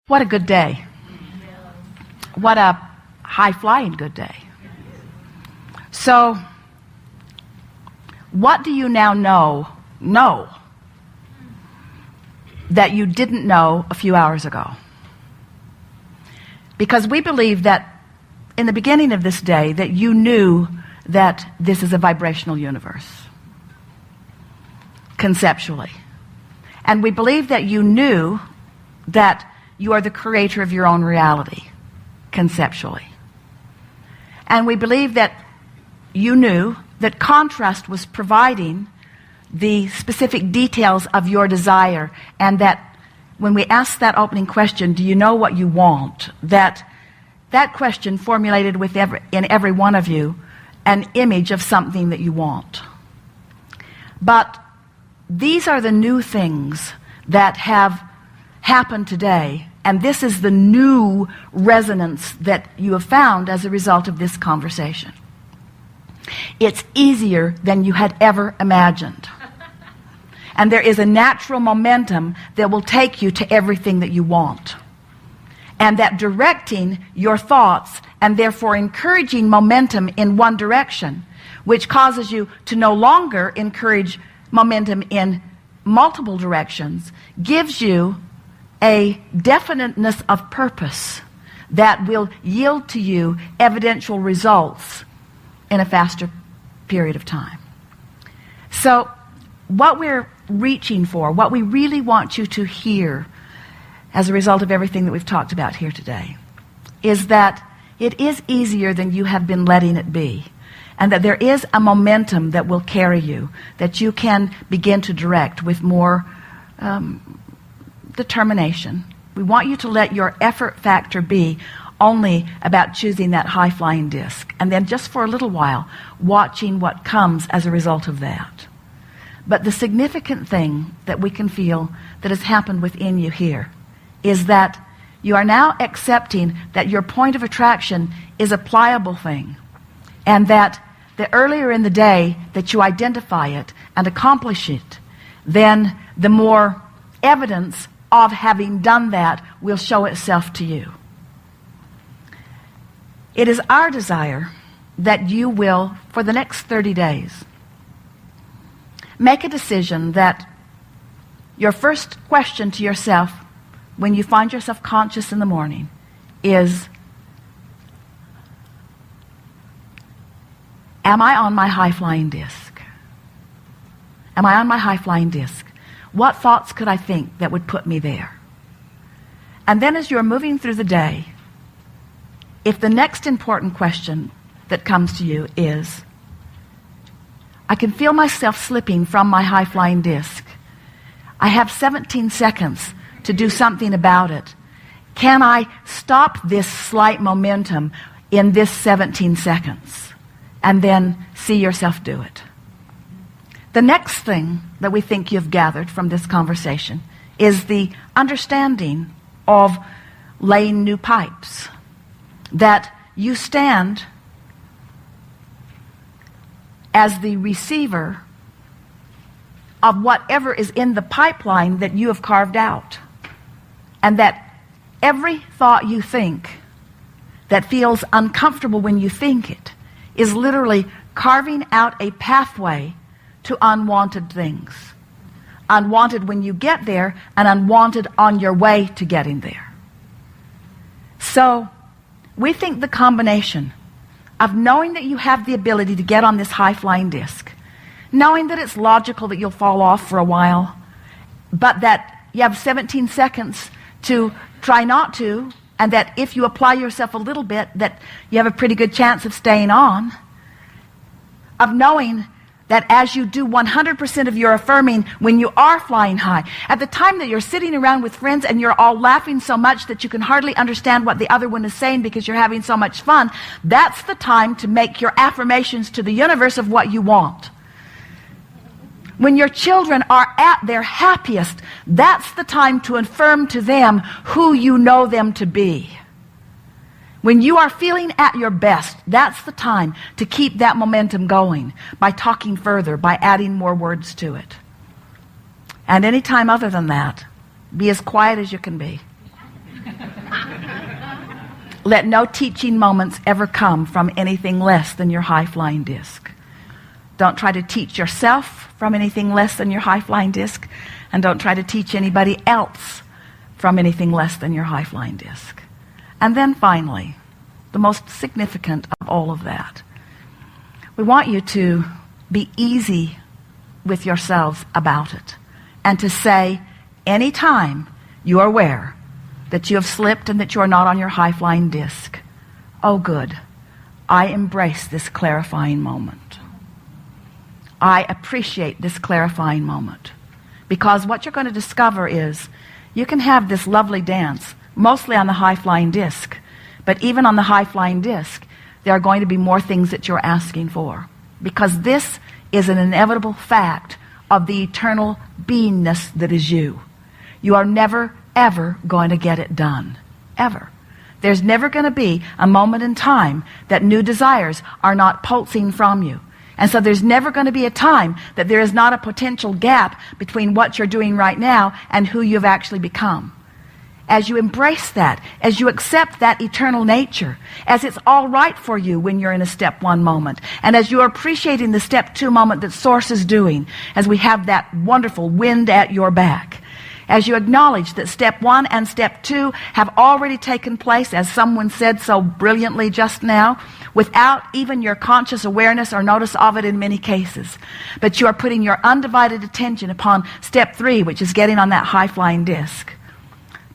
What a good day. What a high-flying good day. So, what do you now know that you didn't know a few hours ago? Because we believe that in the beginning of this day that you knew that this is a vibrational universe, conceptually. And we believe that you knew that you are the creator of your own reality, conceptually. And we believe that you knew that contrast was providing the specific details of your desire, and that when we asked that opening question, do you know what you want, that question formulated in every one of you an image of something that you want. But these are the new things that have happened today, and this is the new resonance that you have found as a result of this conversation. It's easier than you had ever imagined. And there is a natural momentum that will take you to everything that you want. And that directing your thoughts and therefore encouraging momentum in one direction, which causes you to no longer encourage momentum in multiple directions, gives you a definiteness of purpose that will yield to you evidential results in a faster period of time. So what we're reaching for, what we really want you to hear as a result of everything that we've talked about here today, is that it is easier than you have been letting it be, and that there is a momentum that will carry you, that you can begin to direct with more determination. We want you to let your effort factor be only about choosing that high-flying disc, and then just for a little while watching what comes as a result of that. But the significant thing that we can feel that has happened within you here is that you are now accepting that your point of attraction is a pliable thing, and that the earlier in the day that you identify it and accomplish it, then the more evidence of having done that will show itself to you. It is our desire that you will, for the next 30 days, make a decision that your first question to yourself when you find yourself conscious in the morning is, am I on my high-flying disc? Am I on my high-flying disc? What thoughts could I think that would put me there? And then as you're moving through the day, if the next important question that comes to you is, I can feel myself slipping from my high-flying disc. I have 17 seconds to do something about it. Can I stop this slight momentum in this 17 seconds? And then see yourself do it. The next thing that we think you've gathered from this conversation is the understanding of laying new pipes. That you stand as the receiver of whatever is in the pipeline that you have carved out. And that every thought you think that feels uncomfortable when you think it is literally carving out a pathway to unwanted things. Unwanted when you get there, and unwanted on your way to getting there. So we think the combination of knowing that you have the ability to get on this high-flying disc, knowing that it's logical that you'll fall off for a while, but that you have 17 seconds to try not to, and that if you apply yourself a little bit, that you have a pretty good chance of staying on, of knowing that as you do 100% of your affirming when you are flying high, at the time that you're sitting around with friends and you're all laughing so much that you can hardly understand what the other one is saying because you're having so much fun, that's the time to make your affirmations to the universe of what you want. When your children are at their happiest, that's the time to affirm to them who you know them to be. When you are feeling at your best, that's the time to keep that momentum going by talking further, by adding more words to it. And any time other than that, be as quiet as you can be. Let no teaching moments ever come from anything less than your high-flying disc. Don't try to teach yourself from anything less than your high-flying disc, and don't try to teach anybody else from anything less than your high-flying disc. And then finally, the most significant of all of that, we want you to be easy with yourselves about it, and to say anytime you are aware that you have slipped and that you are not on your high-flying disc, oh good, I embrace this clarifying moment. I appreciate this clarifying moment. Because what you're going to discover is you can have this lovely dance, mostly on the high-flying disc, but even on the high-flying disc, there are going to be more things that you're asking for. Because this is an inevitable fact of the eternal beingness that is you. You are never, ever going to get it done. Ever. There's never going to be a moment in time that new desires are not pulsing from you. And so there's never going to be a time that there is not a potential gap between what you're doing right now and who you've actually become. As you embrace that, as you accept that eternal nature, as it's all right for you when you're in a step one moment, and as you're appreciating the step two moment that Source is doing, as we have that wonderful wind at your back, as you acknowledge that step one and step two have already taken place, as someone said so brilliantly just now, without even your conscious awareness or notice of it in many cases. But you are putting your undivided attention upon step three, which is getting on that high-flying disc.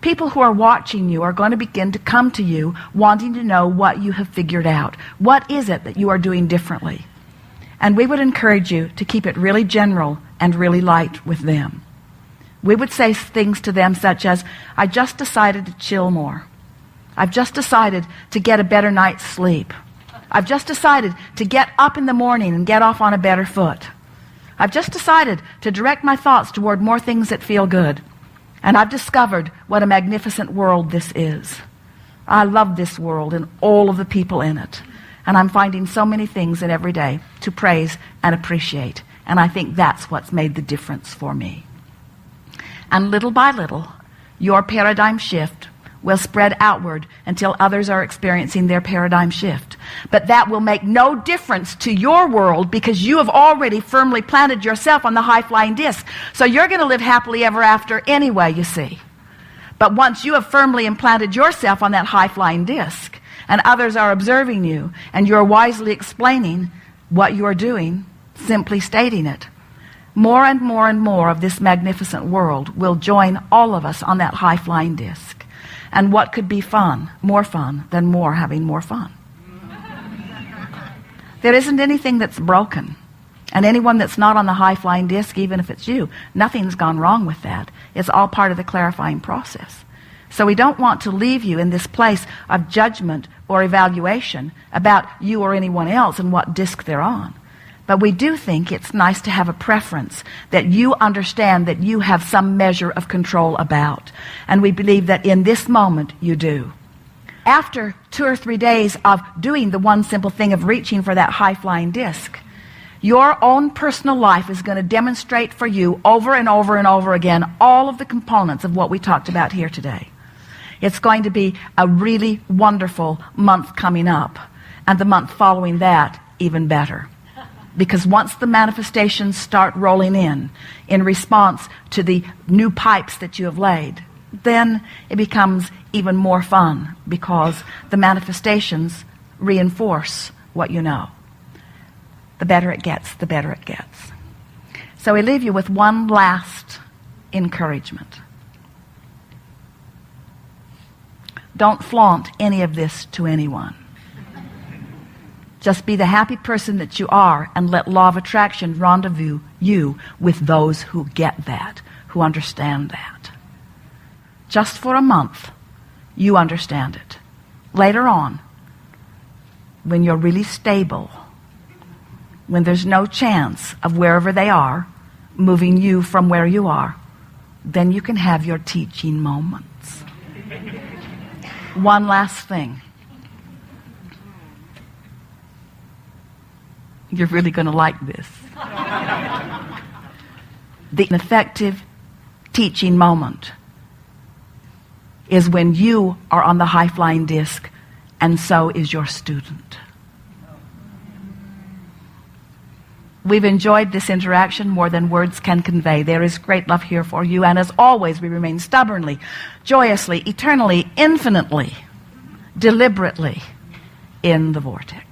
People who are watching you are going to begin to come to you wanting to know what you have figured out. What is it that you are doing differently? And we would encourage you to keep it really general and really light with them. We would say things to them such as, I just decided to chill more. I've just decided to get a better night's sleep. I've just decided to get up in the morning and get off on a better foot. I've just decided to direct my thoughts toward more things that feel good. And I've discovered what a magnificent world this is. I love this world and all of the people in it. And I'm finding so many things in every day to praise and appreciate. And I think that's what's made the difference for me. And little by little, your paradigm shift will spread outward until others are experiencing their paradigm shift. But that will make no difference to your world because you have already firmly planted yourself on the high-flying disc. So you're going to live happily ever after anyway, you see. But once you have firmly implanted yourself on that high-flying disc and others are observing you and you're wisely explaining what you are doing, simply stating it, more and more and more of this magnificent world will join all of us on that high-flying disc. And what could be fun, more fun, than more having more fun? There isn't anything that's broken. And anyone that's not on the high-flying disc, even if it's you, nothing's gone wrong with that. It's all part of the clarifying process. So we don't want to leave you in this place of judgment or evaluation about you or anyone else and what disc they're on. But we do think it's nice to have a preference that you understand that you have some measure of control about. And we believe that in this moment you do. After 2 or 3 days of doing the one simple thing of reaching for that high-flying disc, your own personal life is going to demonstrate for you over and over and over again all of the components of what we talked about here today. It's going to be a really wonderful month coming up, and the month following that even better. Because once the manifestations start rolling in response to the new pipes that you have laid, then it becomes even more fun because the manifestations reinforce what you know. The better it gets, the better it gets. So we leave you with one last encouragement. Don't flaunt any of this to anyone. Just be the happy person that you are and let law of attraction rendezvous you with those who get that, who understand that. Just for a month, you understand it. Later on, when you're really stable, when there's no chance of wherever they are moving you from where you are, then you can have your teaching moments. One last thing. You're really going to like this. The effective teaching moment is when you are on the high-flying disc and so is your student. We've enjoyed this interaction more than words can convey. There is great love here for you, and as always, we remain stubbornly, joyously, eternally, infinitely, deliberately in the vortex.